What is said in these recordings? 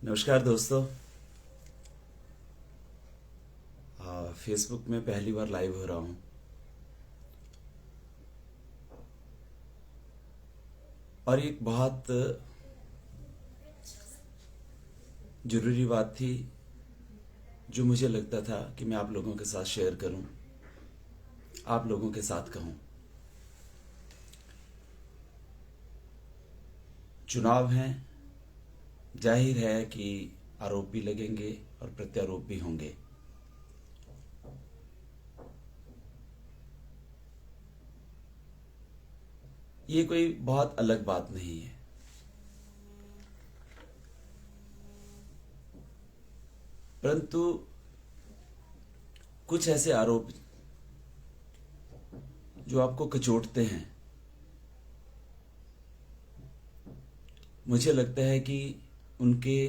नमस्कार दोस्तों। फेसबुक में पहली बार लाइव हो रहा हूँ और एक बहुत ज़रूरी बात थी जो मुझे लगता था कि मैं आप लोगों के साथ शेयर करूं, आप लोगों के साथ कहूं। चुनाव हैं, जाहिर है कि आरोप भी लगेंगे और प्रत्यारोप भी होंगे। ये कोई बहुत अलग बात नहीं है, परंतु कुछ ऐसे आरोप जो आपको कचोटते हैं, मुझे लगता है कि उनके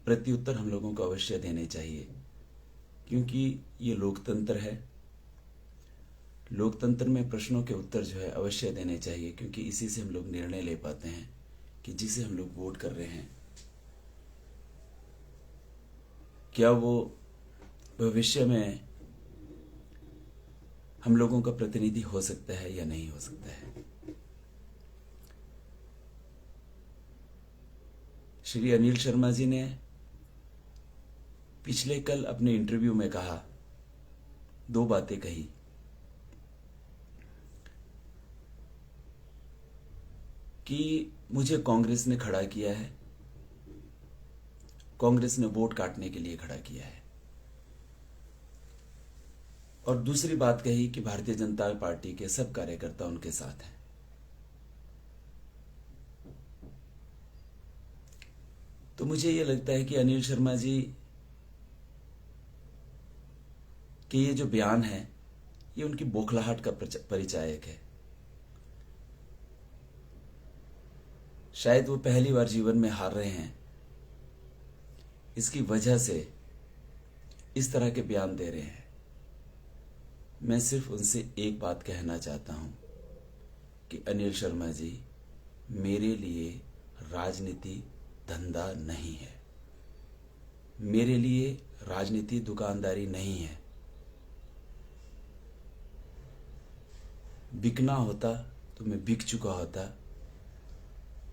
प्रत्युत्तर हम लोगों को अवश्य देने चाहिए, क्योंकि ये लोकतंत्र है। लोकतंत्र में प्रश्नों के उत्तर जो है अवश्य देने चाहिए, क्योंकि इसी से हम लोग निर्णय ले पाते हैं कि जिसे हम लोग वोट कर रहे हैं क्या वो भविष्य में हम लोगों का प्रतिनिधि हो सकता है या नहीं हो सकता है। श्री अनिल शर्मा जी ने पिछले कल अपने इंटरव्यू में कहा, दो बातें कही। कि मुझे कांग्रेस ने खड़ा किया है, कांग्रेस ने वोट काटने के लिए खड़ा किया है। और दूसरी बात कही कि भारतीय जनता पार्टी के सब कार्यकर्ता उनके साथ हैं। तो मुझे ये लगता है कि अनिल शर्मा जी के ये जो बयान है ये उनकी बौखलाहट का परिचायक है। शायद वो पहली बार जीवन में हार रहे हैं, इसकी वजह से इस तरह के बयान दे रहे हैं। मैं सिर्फ उनसे एक बात कहना चाहता हूं कि अनिल शर्मा जी, मेरे लिए राजनीति धंधा नहीं है, मेरे लिए राजनीति दुकानदारी नहीं है। बिकना होता तो मैं बिक चुका होता,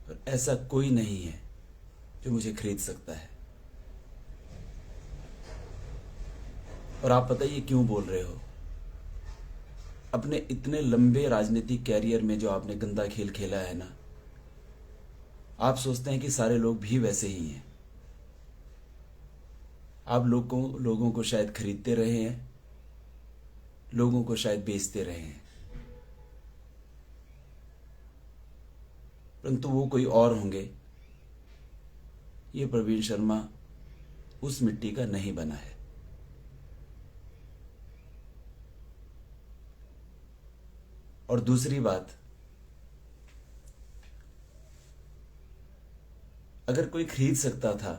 और ऐसा कोई नहीं है जो मुझे खरीद सकता है। और आप बताइए क्यों बोल रहे हो? अपने इतने लंबे राजनीतिक कैरियर में जो आपने गंदा खेल खेला है ना, आप सोचते हैं कि सारे लोग भी वैसे ही हैं। आप लोगों को शायद खरीदते रहे हैं, लोगों को शायद बेचते रहे हैं, परंतु वो कोई और होंगे। ये प्रवीण शर्मा उस मिट्टी का नहीं बना है। और दूसरी बात, अगर कोई खरीद सकता था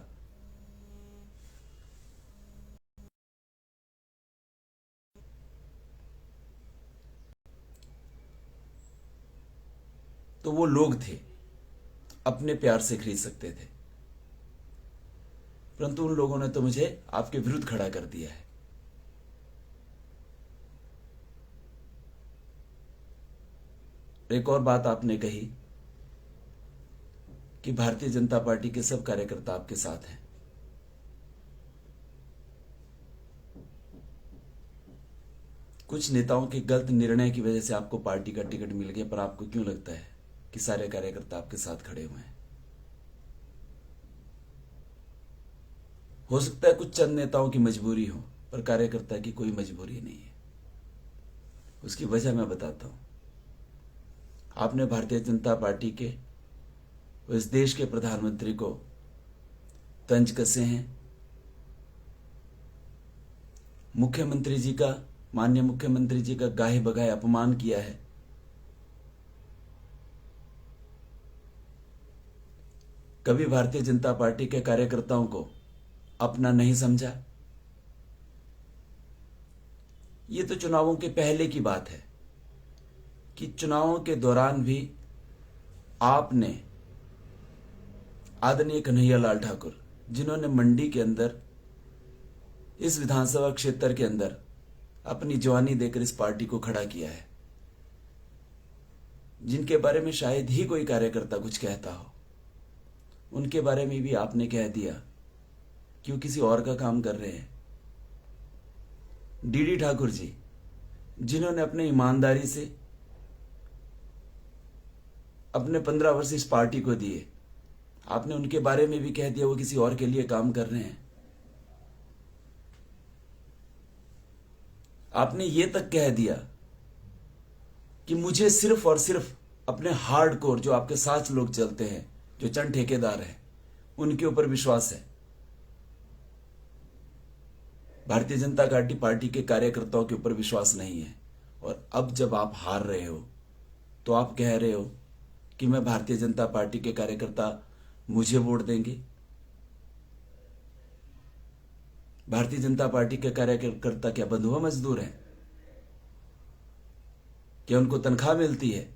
तो वो लोग थे, अपने प्यार से खरीद सकते थे, परंतु उन लोगों ने तो मुझे आपके विरुद्ध खड़ा कर दिया है। एक और बात आपने कही कि भारतीय जनता पार्टी के सब कार्यकर्ता आपके साथ हैं। कुछ नेताओं के गलत निर्णय की वजह से आपको पार्टी का टिकट मिल गया, पर आपको क्यों लगता है कि सारे कार्यकर्ता आपके साथ खड़े हुए हैं? हो सकता है कुछ चंद नेताओं की मजबूरी हो, पर कार्यकर्ता की कोई मजबूरी नहीं है। उसकी वजह मैं बताता हूं। आपने भारतीय जनता पार्टी के इस देश के प्रधानमंत्री को तंज कसे हैं। मुख्यमंत्री जी का, माननीय मुख्यमंत्री जी का गाहे बगाहे अपमान किया है। कभी भारतीय जनता पार्टी के कार्यकर्ताओं को अपना नहीं समझा। ये तो चुनावों के पहले की बात है कि चुनावों के दौरान भी आपने आदरणीय कन्हैयालाल ठाकुर, जिन्होंने मंडी के अंदर, इस विधानसभा क्षेत्र के अंदर अपनी जवानी देकर इस पार्टी को खड़ा किया है, जिनके बारे में शायद ही कोई कार्यकर्ता कुछ कहता हो, उनके बारे में भी आपने कह दिया कि वो किसी और का काम कर रहे हैं। डीडी ठाकुर जी, जिन्होंने अपने ईमानदारी से अपने 15 वर्ष इस पार्टी को दिए, आपने उनके बारे में भी कह दिया वो किसी और के लिए काम कर रहे हैं। आपने ये तक कह दिया कि मुझे सिर्फ और सिर्फ अपने हार्डकोर, जो आपके साथ लोग चलते हैं, जो चंद ठेकेदार हैं, उनके ऊपर विश्वास है। भारतीय जनता पार्टी के कार्यकर्ताओं के ऊपर विश्वास नहीं है। और अब जब आप हार रहे हो तो आप कह रहे हो कि मैं भारतीय जनता पार्टी के कार्यकर्ता मुझे वोट देंगे। भारतीय जनता पार्टी के कार्यकर्ता क्या बंधुआ मजदूर हैं? क्या उनको तनख्वाह मिलती है?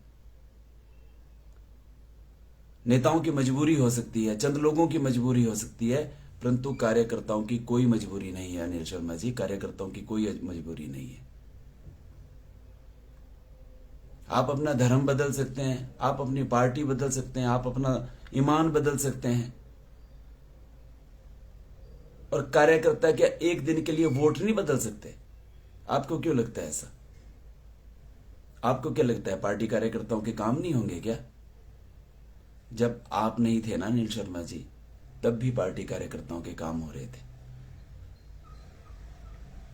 नेताओं की मजबूरी हो सकती है, चंद लोगों की मजबूरी हो सकती है, परंतु कार्यकर्ताओं की कोई मजबूरी नहीं है। अनिल शर्मा जी, कार्यकर्ताओं की कोई मजबूरी नहीं है। आप अपना धर्म बदल सकते हैं, आप अपनी पार्टी बदल सकते हैं, आप अपना ईमान बदल सकते हैं, और कार्यकर्ता क्या एक दिन के लिए वोट नहीं बदल सकते? आपको क्यों लगता है ऐसा? आपको क्या लगता है पार्टी कार्यकर्ताओं के काम नहीं होंगे क्या? जब आप नहीं थे ना अनिल शर्मा जी, तब भी पार्टी कार्यकर्ताओं के काम हो रहे थे।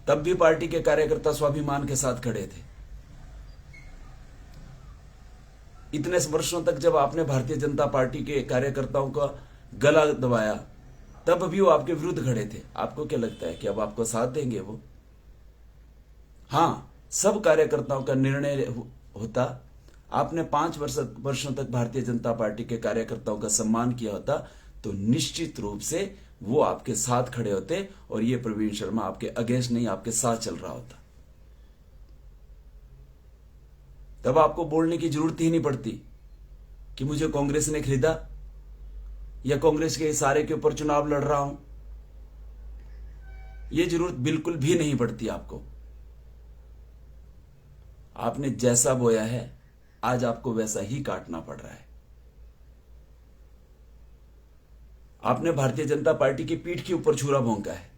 तब भी पार्टी के कार्यकर्ता स्वाभिमान के साथ खड़े थे। इतने वर्षों तक जब आपने भारतीय जनता पार्टी के कार्यकर्ताओं का गला दबाया, तब भी वो आपके विरुद्ध खड़े थे। आपको क्या लगता है कि अब आपको साथ देंगे वो? हाँ, सब कार्यकर्ताओं का निर्णय होता, आपने 5 वर्षों तक भारतीय जनता पार्टी के कार्यकर्ताओं का सम्मान किया होता, तो निश्चित रूप से वो आपके साथ खड़े होते और ये प्रवीण शर्मा आपके अगेंस्ट नहीं, आपके साथ चल रहा होता। तब आपको बोलने की जरूरत ही नहीं पड़ती कि मुझे कांग्रेस ने खरीदा या कांग्रेस के इशारे के ऊपर चुनाव लड़ रहा हूं। यह जरूरत बिल्कुल भी नहीं पड़ती आपको। आपने जैसा बोया है, आज आपको वैसा ही काटना पड़ रहा है। आपने भारतीय जनता पार्टी की पीठ के ऊपर छुरा भोंका है।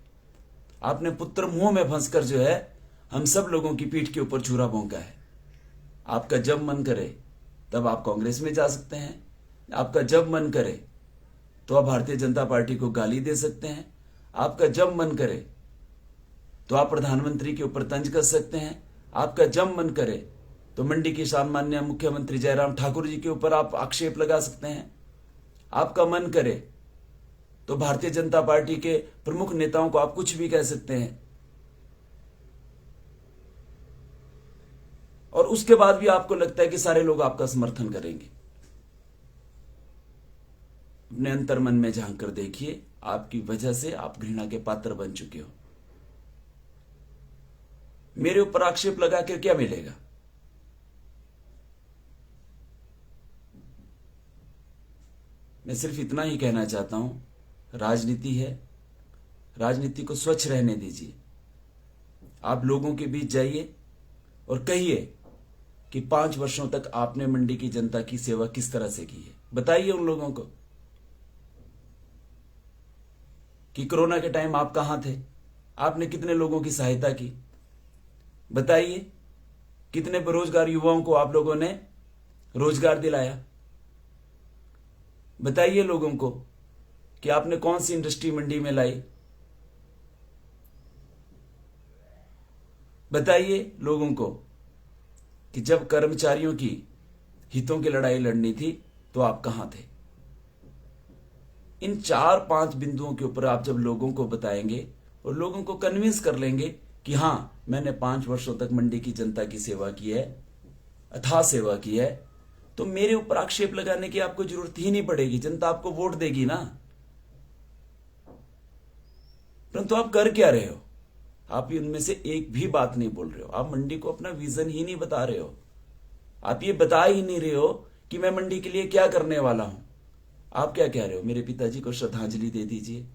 आपने पुत्र मुंह में फंसकर जो है हम सब लोगों की पीठ के ऊपर छुरा भोंका है। आपका जब मन करे तब आप कांग्रेस में जा सकते हैं, आपका जब मन करे तो आप भारतीय जनता पार्टी को गाली दे सकते हैं, आपका जब मन करे तो आप प्रधानमंत्री के ऊपर तंज कर सकते हैं, आपका जब मन करे तो मंडी की सम्माननीय मुख्यमंत्री जयराम ठाकुर जी के ऊपर आप आक्षेप लगा सकते हैं, आपका मन करे तो भारतीय जनता पार्टी के प्रमुख नेताओं को आप कुछ भी कह सकते हैं, और उसके बाद भी आपको लगता है कि सारे लोग आपका समर्थन करेंगे। अपने अंतर मन में झांक कर देखिए, आपकी वजह से आप घृणा के पात्र बन चुके हो। मेरे ऊपर आक्षेप लगा कर क्या मिलेगा? मैं सिर्फ इतना ही कहना चाहता हूं, राजनीति है, राजनीति को स्वच्छ रहने दीजिए। आप लोगों के बीच जाइए और कहिए कि 5 वर्षों तक आपने मंडी की जनता की सेवा किस तरह से की है। बताइए उन लोगों को कि कोरोना के टाइम आप कहां थे, आपने कितने लोगों की सहायता की। बताइए कितने बेरोजगार युवाओं को आप लोगों ने रोजगार दिलाया। बताइए लोगों को कि आपने कौन सी इंडस्ट्री मंडी में लाई। बताइए लोगों को कि जब कर्मचारियों की हितों की लड़ाई लड़नी थी तो आप कहां थे। इन 4-5 बिंदुओं के ऊपर आप जब लोगों को बताएंगे और लोगों को कन्विंस कर लेंगे कि हां, मैंने 5 वर्षों तक मंडी की जनता की सेवा की है, अथाह सेवा की है, तो मेरे ऊपर आक्षेप लगाने की आपको जरूरत ही नहीं पड़ेगी। जनता आपको वोट देगी ना। परंतु आप कर क्या रहे हो? आप इनमें से एक भी बात नहीं बोल रहे हो। आप मंडी को अपना विजन ही नहीं बता रहे हो। आप ये बता ही नहीं रहे हो कि मैं मंडी के लिए क्या करने वाला हूं। आप क्या कह रहे हो? मेरे पिताजी को श्रद्धांजलि दे दीजिए।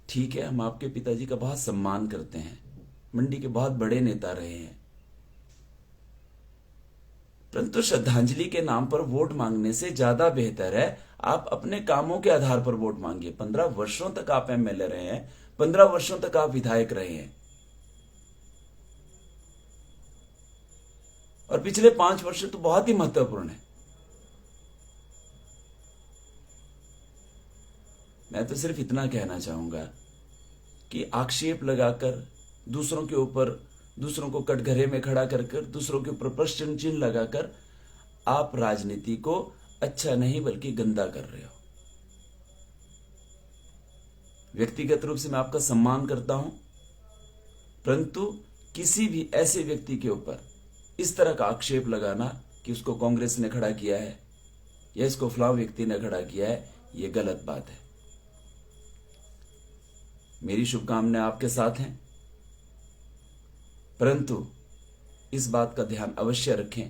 ठीक है, हम आपके पिताजी का बहुत सम्मान करते हैं, मंडी के बहुत बड़े नेता रहे हैं, परंतु श्रद्धांजलि के नाम पर वोट मांगने से ज्यादा बेहतर है आप अपने कामों के आधार पर वोट मांगिए। 15 वर्षों तक आप एमएलए रहे हैं, 15 वर्षों तक आप विधायक रहे हैं, और पिछले 5 वर्ष तो बहुत ही महत्वपूर्ण है। मैं तो सिर्फ इतना कहना चाहूंगा कि आक्षेप लगाकर दूसरों के ऊपर, दूसरों को कटघरे में खड़ा कर दूसरों के ऊपर प्रश्न चिन्ह लगाकर आप राजनीति को अच्छा नहीं बल्कि गंदा कर रहे हो। व्यक्तिगत रूप से मैं आपका सम्मान करता हूं, परंतु किसी भी ऐसे व्यक्ति के ऊपर इस तरह का आक्षेप लगाना कि उसको कांग्रेस ने खड़ा किया है या इसको फलां व्यक्ति ने खड़ा किया है, यह गलत बात है। मेरी शुभकामनाएं आपके साथ हैं, परंतु इस बात का ध्यान अवश्य रखें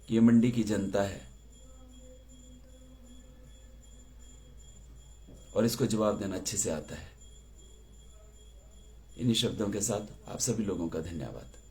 कि ये मंडी की जनता है और इसको जवाब देना अच्छे से आता है। इन्हीं शब्दों के साथ आप सभी लोगों का धन्यवाद।